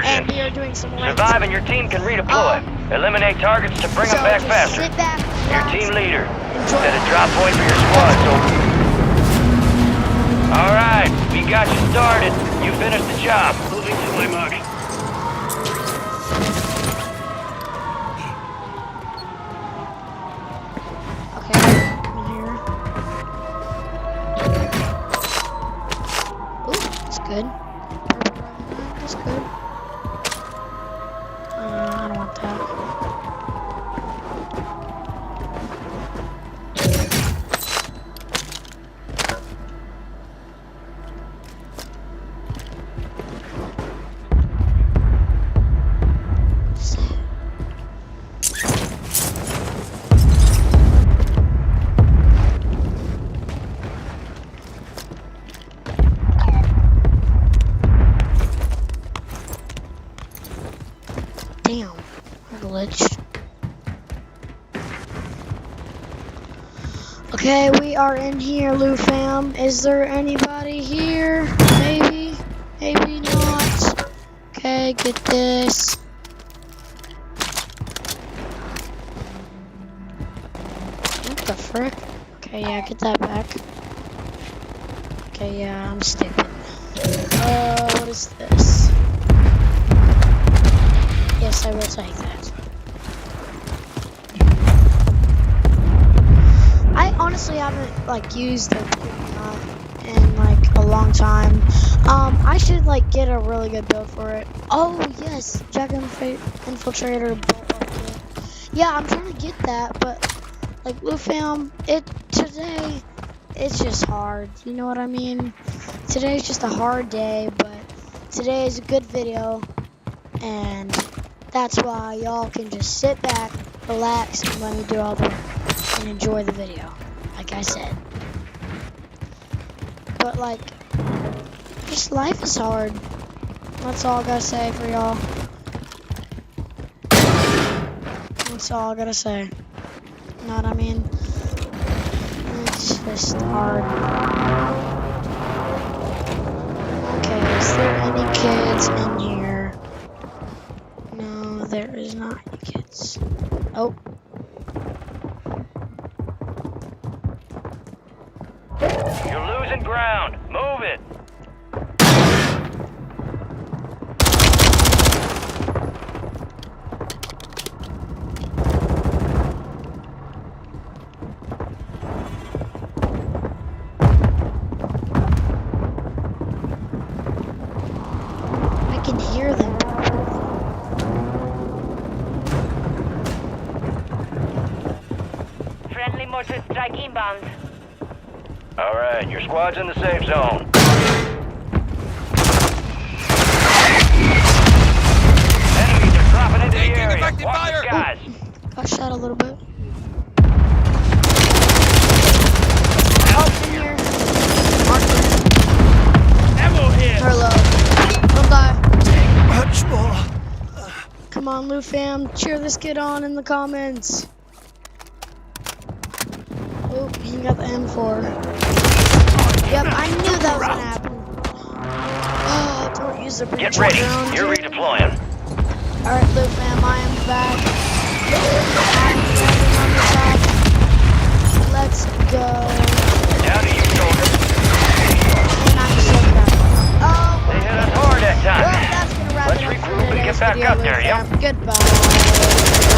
and we are doing some ranks. Survive and your team can redeploy. Eliminate targets to bring them back faster. Sit back, Your relax, team leader. enjoy. Set a drop point for your squad, so... Alright, we got you started. You finished the job. Moving to my mark. Okay, in here. Ooh, that's good. That's good. I don't want that. Damn, I glitched. Okay, we are in here, Lou fam. Is there anybody here? Maybe, maybe not. Okay, get this. What the frick? Okay, yeah, get that back. Okay, yeah, I'm stupid. What is this? Yes, I will take that. I honestly haven't like used the in like a long time. I should like get a really good build for it. Oh yes, Jack Infiltrator bolt kit. Yeah, I'm trying to get that, but like Blue Fam, today it's just hard. You know what I mean? Today's just a hard day, but today is a good video, and that's why y'all can just sit back, relax, and let me do all the work and enjoy the video, like I said. But like, just life is hard. That's all I gotta say for y'all. That's all I gotta say. You know what I mean? It's just hard. Okay, is there any kids in here? No, there is not any kids. Oh. You're losing ground. Move it. I can hear them. Friendly mortar strike inbound. Alright, your squad's in the safe zone. Enemies are dropping into the area. Watch the skies. Got shot a little bit. Oh, in here. Ammo here! Hello. Don't die. Much more. Come on, Lou fam. Cheer this kid on in the comments. Oh, he got the M4. Yep, I knew that was gonna happen. Oh, don't use the breach. Get ready. You're redeploying. Alright, Lou fam, I am back. I'm on the top. Let's go. Down to you, soldier. And I'm so back. Oh, They hit us hard that well, time. that's gonna wrap Let's it up for regroup and today's get back video, up Lou there, fam. yeah? Goodbye.